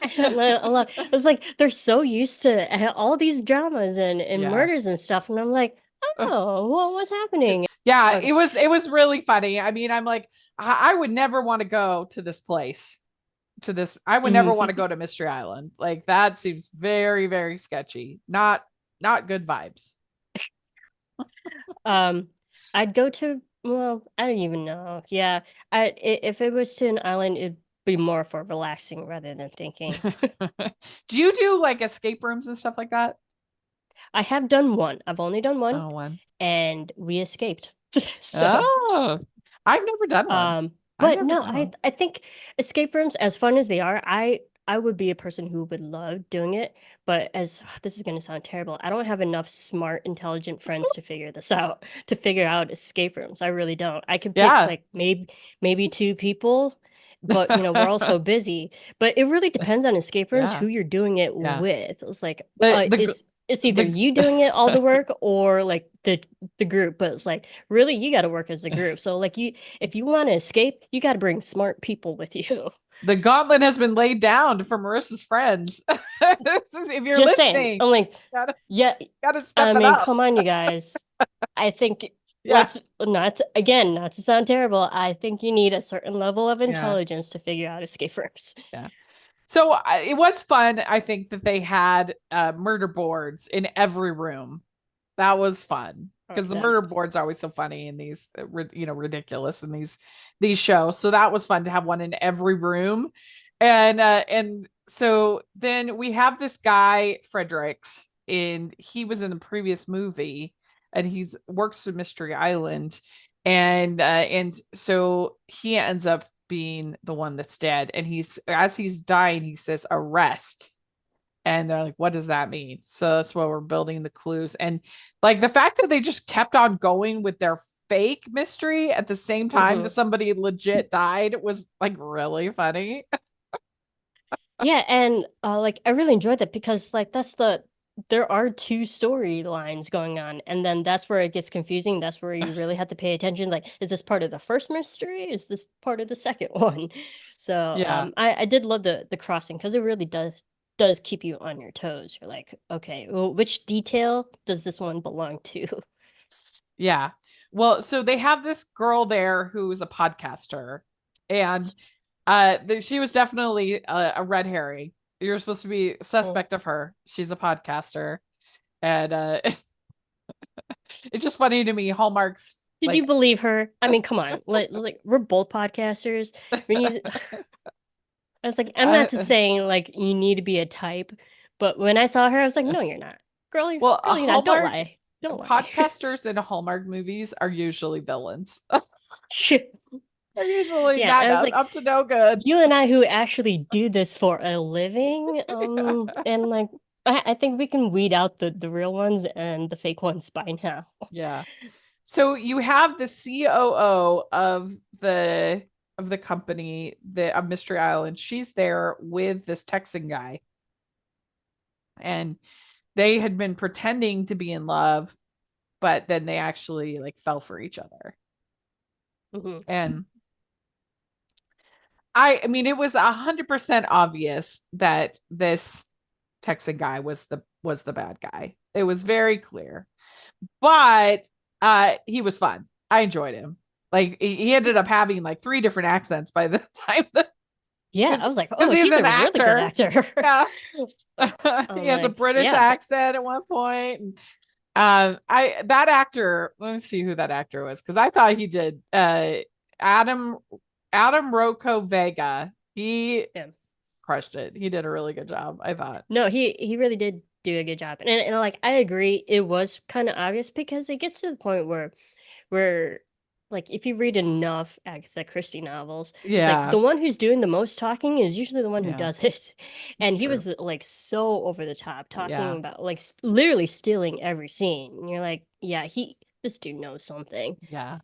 I love. It's like they're so used to all these dramas and Yeah. murders and stuff, and I'm like, oh, what's happening? Yeah, Okay. it was really funny. I mean, I'm like, I would never want to go to this place. I would never want to Mhm. go to Mystery Island. Like that seems very, very sketchy. Not good vibes. Um, I'd go to, well, I don't even know. Yeah, if it was to an island, it'd be more for relaxing rather than thinking. Do you do like escape rooms and stuff like that? I have done one. I've only done one, Oh, one. and we escaped. So, Oh, I've never done one. I've but never no, done one. I think escape rooms, as fun as they are, I would be a person who would love doing it, but as this is going to sound terrible, I don't have enough smart, intelligent friends to figure this out, to figure out escape rooms. I really don't. I could pick Yeah. like maybe two people, but we're all so busy. But it really depends on escape rooms Yeah. who you're doing it Yeah. with. It's like it's either the- you doing it all the work or like the group, but it's like really you got to work as a group. So like if you want to escape, you got to bring smart people with you. The gauntlet has been laid down for Marissa's friends. If you're Just listening, saying. I'm like, gotta, yeah, gotta step I it mean, up. come on, you guys. I think Yeah. let's not to sound terrible. I think you need a certain level of Yeah. intelligence to figure out escape rooms. Yeah. So it was fun. I think that they had murder boards in every room. That was fun because the Yeah. murder boards are always so funny in these, ridiculous in these shows. So that was fun to have one in every room. And so then we have this guy, Fredericks, and he was in the previous movie and he works with Mystery Island. And so he ends up being the one that's dead. And as he's dying, he says, "Arrest." And they're like, what does that mean? So that's why we're building the clues. And like the fact that they just kept on going with their fake mystery at the same time that somebody legit died was like really funny. Yeah, and like I really enjoyed that because like there are two storylines going on, and then that's where it gets confusing. That's where you really have to pay attention. Like, is this part of the first mystery? Is this part of the second one? So Yeah. I did love the crossing because it really does keep you on your toes. You're like, okay, well, which detail does this one belong to? Yeah. Well, so they have this girl there who is a podcaster, and she was definitely a red herring. You're supposed to be suspect of her. She's a podcaster, and it's just funny to me. Hallmark's. Did you believe her? I mean, come on, like we're both podcasters. I was like, I'm not saying like you need to be a type, but when I saw her, I was like, no, you're not, girl. You're not. Don't lie. Don't lie. Podcasters in Hallmark movies are usually villains. They're usually not up to no good. You and I, who actually do this for a living, and like I think we can weed out the real ones and the fake ones by now. Yeah. So you have the COO of the company, of Mystery Island. She's there with this Texan guy, and they had been pretending to be in love, but then they actually like fell for each other. And I mean, it was 100% obvious that this Texan guy was the bad guy. It was very clear, but he was fun. I enjoyed him. Like he ended up having like 3 different accents by the time that. Yeah, I was like, oh, he's a really good actor. Yeah. He has a British accent at one point. And, that actor, let me see who that actor was, because I thought he did Adam Rocco Vega. He crushed it. He did a really good job, I thought. No, he really did do a good job. And like I agree, it was kind of obvious because it gets to the point where like if you read enough Agatha Christie novels, it's like the one who's doing the most talking is usually the one who does it. And he was like so over the top talking about like literally stealing every scene. And you're like, yeah, this dude knows something. Yeah.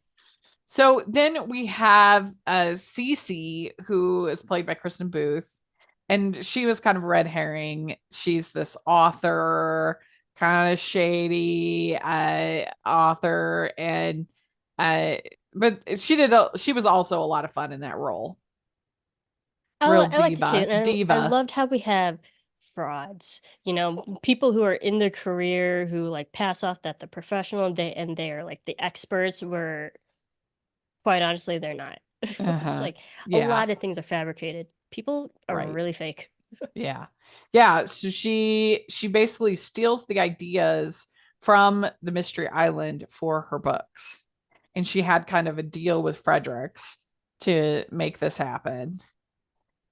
So then we have Cece, who is played by Kristen Booth, and she was kind of red herring. She's this author, kind of shady author, and but she was also a lot of fun in that role. I liked it too. And diva. I loved how we have frauds, people who are in their career who like pass off that the professional and they're like the experts, were quite honestly they're not. It's like a lot of things are fabricated. People are really fake. Yeah. So she basically steals the ideas from the Mystery Island for her books. And she had kind of a deal with Fredericks to make this happen.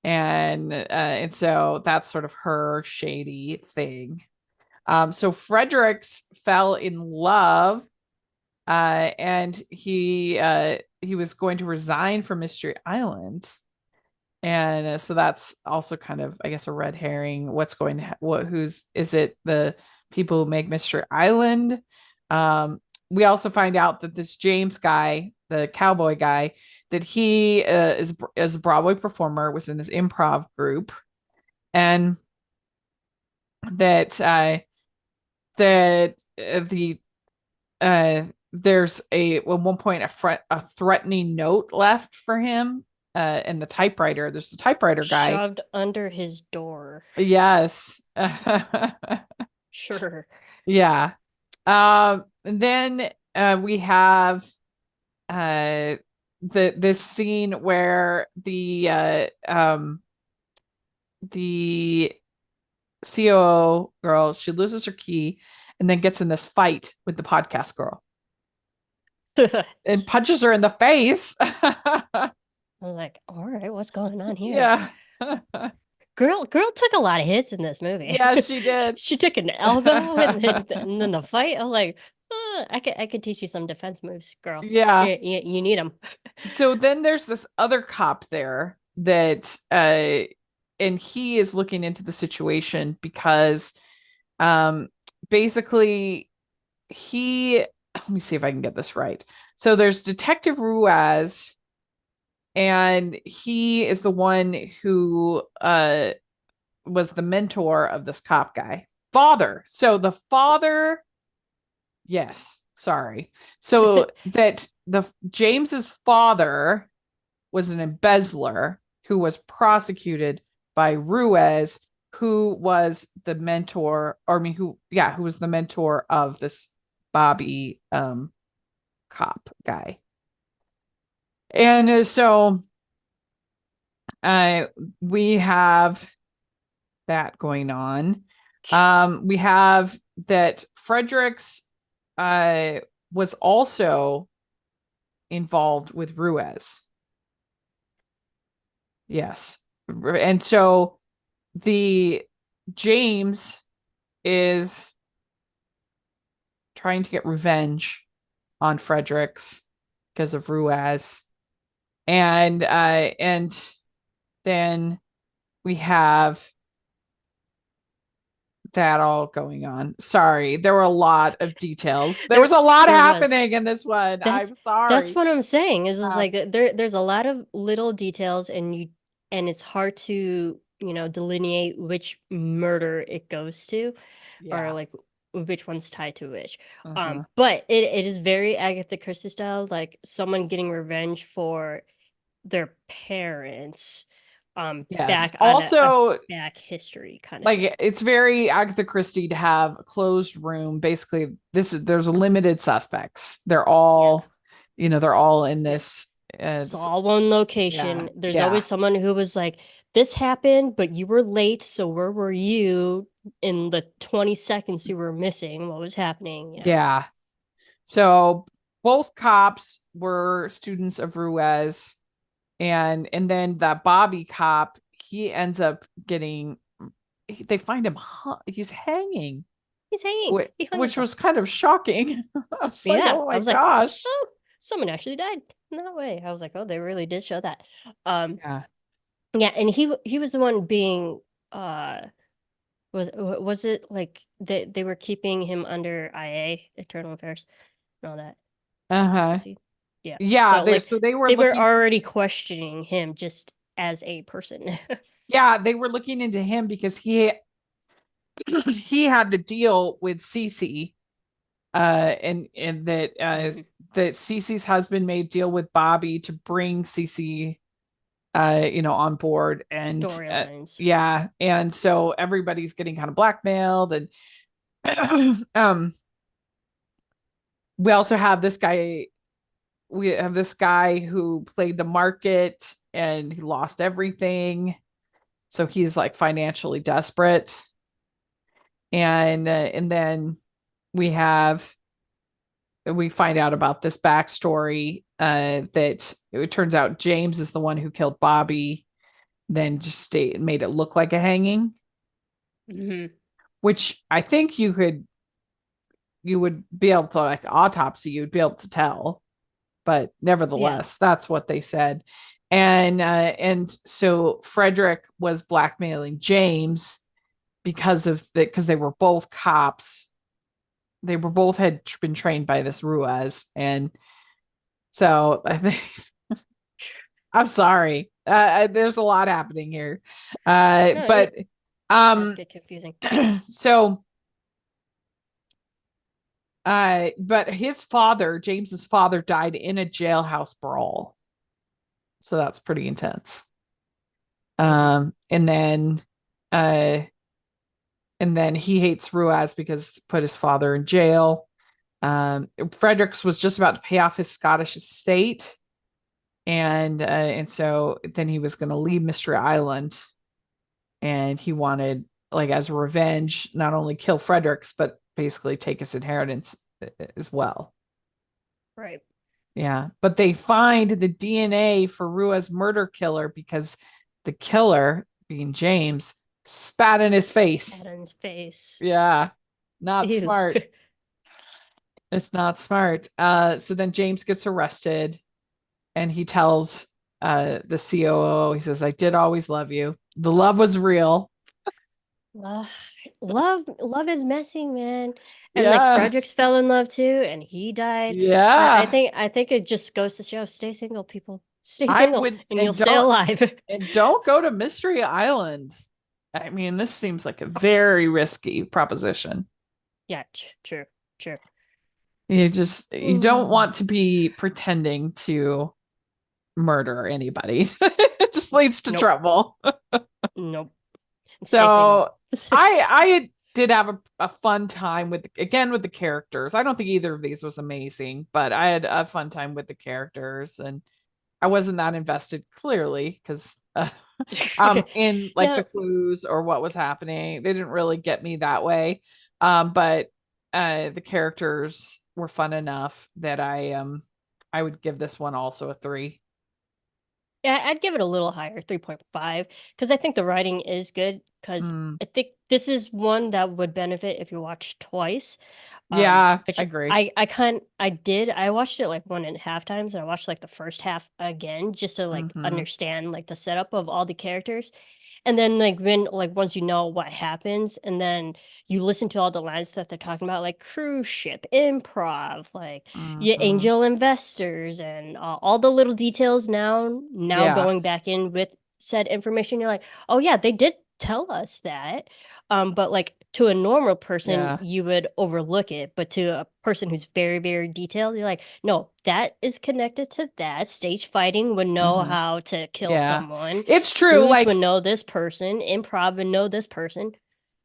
And so that's sort of her shady thing. So Fredericks fell in love, and he was going to resign from Mystery Island. And so that's also kind of, I guess, a red herring. What's going to is it the people who make Mystery Island? We also find out that this James guy, the cowboy guy, that he is a Broadway performer, was in this improv group, and that there's at one point a threatening note left for him, and the typewriter. There's the typewriter guy shoved under his door. Yes. Sure. Yeah. And then we have this scene where the COO girl, she loses her key and then gets in this fight with the podcast girl and punches her in the face. I'm like, all right, what's going on here? Yeah. Girl took a lot of hits in this movie. Yeah, she did. She took an elbow and then the fight. I'm like, I could teach you some defense moves, girl. Yeah. You need them. So then there's this other cop there that and he is looking into the situation because basically let me see if I can get this right. So there's Detective Ruiz, and he is the one who was the mentor of this cop guy. So the father, yes, sorry. So that James's father was an embezzler who was prosecuted by Ruiz, who was the mentor, who was the mentor of this Bobby cop guy. And so we have that going on. We have that Fredericks was also involved with Ruiz. Yes. And so the James is trying to get revenge on Fredericks because of Ruiz. And then we have that all going on. Sorry, there were a lot of details. There was a lot happening in this one. I'm sorry. That's what I'm saying. Is like there's a lot of little details, and it's hard to delineate which murder it goes to, or like which one's tied to which. But it is very Agatha Christie style, like someone getting revenge for their parents. Back also back history kind of like thing. It's very Agatha Christie to have a closed room. Basically, there's limited suspects. They're all they're all in this. It's all one location. There's always someone who was like, this happened, but you were late, so where were you in the 20 seconds you were missing? What was happening? Yeah. So both cops were students of Ruiz. And then that Bobby cop, he ends up they find him, he's hanging. He's hanging. Which was kind of shocking. I was like, oh my gosh. Oh, someone actually died. No way. I was like, oh, they really did show that. Yeah, and he was the one being was it like they were keeping him under IA, Internal Affairs, and all that. Yeah. So they were already questioning him just as a person. Yeah, they were looking into him because he had the deal with Cece, and that that Cece's husband made deal with Bobby to bring Cece on board, and and so everybody's getting kind of blackmailed, and we also have this guy. We have this guy who played the market and he lost everything. So he's like financially desperate. And then we find out about this backstory that it turns out James is the one who killed Bobby, then just made it look like a hanging. Which I think you would be able to, like autopsy, you'd be able to tell. But nevertheless, that's what they said. And so Frederick was blackmailing James because they were both cops. They were both had been trained by this Ruiz, and so I think I'm sorry. There's a lot happening here, No, but it does get confusing. So, but his father, James's father, died in a jailhouse brawl, so that's pretty intense. And then, he hates Ruiz because he put his father in jail. Fredericks was just about to pay off his Scottish estate, and so then he was going to leave Mystery Island, and he wanted, like, as a revenge, not only kill Fredericks but basically take his inheritance as well. Right. Yeah, but they find the DNA for Rua's murder killer because the killer, being James, spat in his face. Spat in his face. Yeah, not Ew. smart. It's not smart. So then James gets arrested, and he tells the COO, he says, "I did always love you. The love was real." Love is messy, man. And Yeah. like Fredericks fell in love too, and he died. Yeah. I think it just goes to show, stay single, people. Stay single, and you'll stay alive. And don't go to Mystery Island. I mean, this seems like a very risky proposition. Yeah, true. You don't want to be pretending to murder anybody. It just leads to trouble. Nope. So I did have a fun time with the characters. I don't think either of these was amazing, but I had a fun time with the characters, and I wasn't that invested, clearly, because in like the clues or what was happening. They didn't really get me that way. But the characters were fun enough that I would give this one also a 3. Yeah, I'd give it a little higher, 3.5, because I think the writing is good. Because I think this is one that would benefit if you watch twice. Yeah, I agree. I watched it like 1.5 times, and I watched like the first half again just to like understand like the setup of all the characters. And then once you know what happens, and then you listen to all the lines that they're talking about, like cruise ship, improv, like angel investors, and all the little details now going back in with said information, you're like, oh yeah, they did tell us that. But like to a normal person, you would overlook it. But to a person who's very, very detailed, you're like, no, that is connected to that. Stage fighting would know how to kill someone. It's true. Blues like would know this person. Improv would know this person.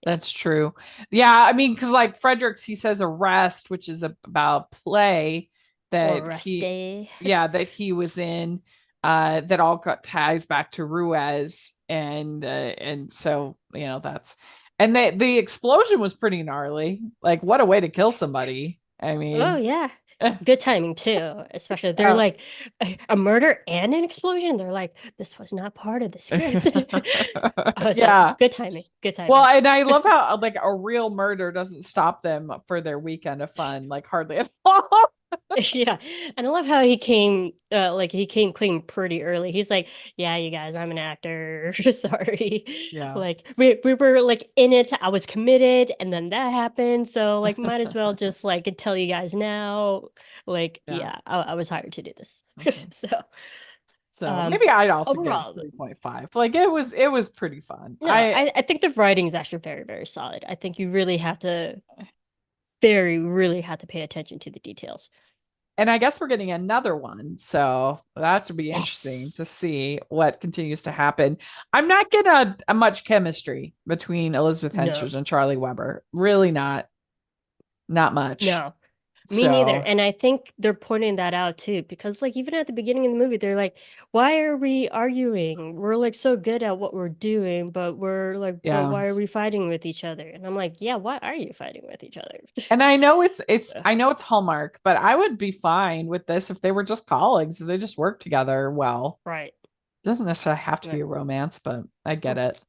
That's true. Yeah, I mean, because like Fredericks, he says arrest, which is about play that that he was in. That all got ties back to Ruiz, and so that's. And the explosion was pretty gnarly. Like, what a way to kill somebody. I mean, oh yeah, good timing too. Especially they're like a murder and an explosion. They're like, this was not part of the script. Good timing. Well, and I love how like a real murder doesn't stop them for their weekend of fun, like hardly at all. Yeah, and I love how he came clean pretty early. He's like, yeah, you guys, I'm an actor. Sorry. Yeah, like we were like in it. I was committed, and then that happened, so like might as well just like tell you guys now. Like, I was hired to do this. So maybe I'd also give 3.5. Like it was pretty fun. No, I think the writing is actually very, very solid. I think you really have to really have to pay attention to the details. And I guess we're getting another one, so that should be interesting to see what continues to happen. I'm not getting a much chemistry between Elizabeth Henstridge and Charlie Weber. Really not much. No, me neither. And I think they're pointing that out too, because like even at the beginning of the movie, they're like, why are we arguing? We're like so good at what we're doing, but we're like, but why are we fighting with each other? And I'm like, yeah, why are you fighting with each other? And I know I know it's Hallmark, but I would be fine with this if they were just colleagues, if they just work together well. Right. It doesn't necessarily have to be a romance, but I get it.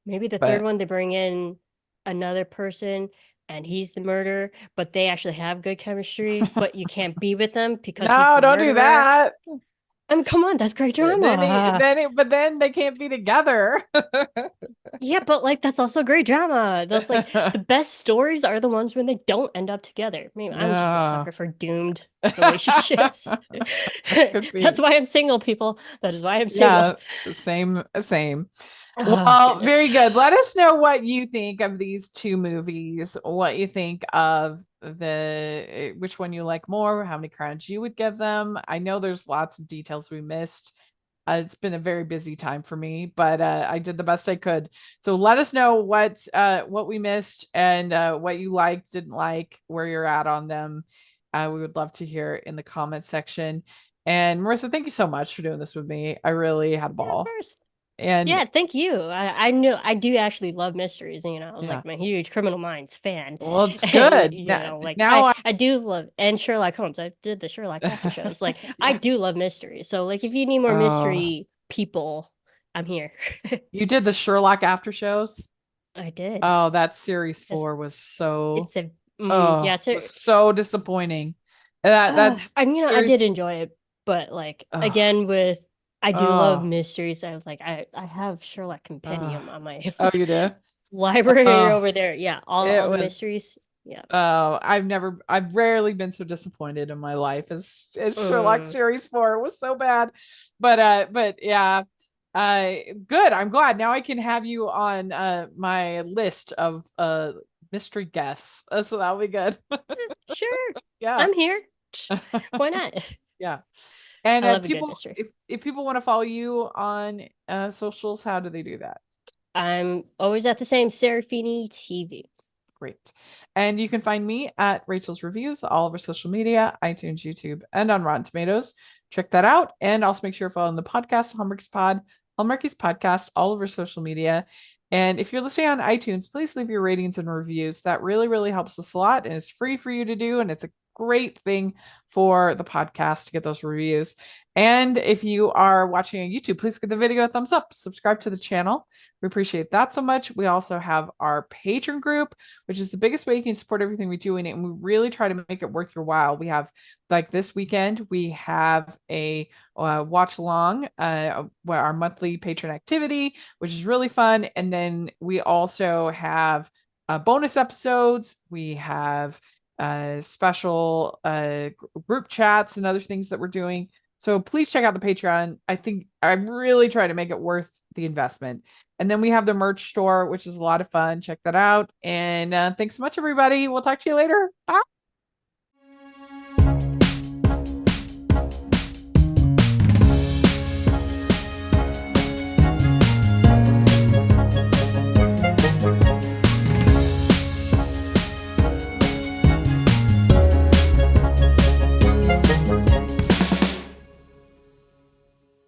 Maybe the third one, they bring in another person and he's the murderer, but they actually have good chemistry, but you can't be with them because no, don't do that. I mean, come on, that's great drama. But then they can't be together. Yeah, but like that's also great drama. That's like the best stories are the ones when they don't end up together. I mean, I'm just a Yeah. sucker for doomed relationships. Could be. That's why I'm single, people. That is why I'm single. Yeah, same. Oh, Well, very goodness. good. Let us know what you think of these two movies, what you think of which one you like more, how many crowns you would give them. I know there's lots of details we missed. It's been a very busy time for me, but I did the best I could. So let us know what we missed and what you liked, didn't like, where you're at on them. We would love to hear in the comment section. And Marissa, thank you so much for doing this with me. I really had a Yeah, of ball. course. And Yeah, thank you. I know I do actually love mysteries, you know, yeah, like I'm a huge Criminal Minds fan. well, it's And good. you Now, know, like now I do love and Sherlock Holmes. I did the Sherlock after shows. Like I yeah. do love mysteries. So like if you need more Oh, mystery people, I'm here. you did the Sherlock after shows. I did. Oh, that series It's 4 was so it's a yeah, it was so disappointing. That's I mean, I did series. enjoy it, but like Oh, again with I do love oh, mysteries. I was like I have Sherlock oh, Compendium on my oh, you did. library Oh, over there. Yeah, it all the was. mysteries. Yeah. Oh, I've rarely been so disappointed in my life as Sherlock Mm. series 4. It was so bad. But yeah. Good. I'm glad now I can have you on my list of mystery guests. So that'll be good. Sure. Yeah. I'm here. Why not? Yeah. And I love a good people, mystery. if people want to follow you on socials, how do they do that? I'm always at the same SERAFINI TV. Great. And you can find me at Rachel's Reviews, all over social media, iTunes, YouTube, and on Rotten Tomatoes. Check that out. And also make sure you're following the podcast, Hallmarkies Podcast, all over social media. And if you're listening on iTunes, please leave your ratings and reviews. That really, really helps us a lot. And it's free for you to do. And it's a great thing for the podcast to get those reviews. And if you are watching on YouTube, please give the video a thumbs up, subscribe to the channel. We appreciate that so much. We also have our Patreon group, which is the biggest way you can support everything we do in it. And we really try to make it worth your while. We have, like this weekend, we have a watch along, our monthly patron activity, which is really fun. And then we also have bonus episodes. We have special group chats and other things that we're doing. So please check out the Patreon. I think I'm really trying to make it worth the investment. And then we have the merch store, which is a lot of fun. Check that out. And thanks so much, everybody. We'll talk to you later. Bye.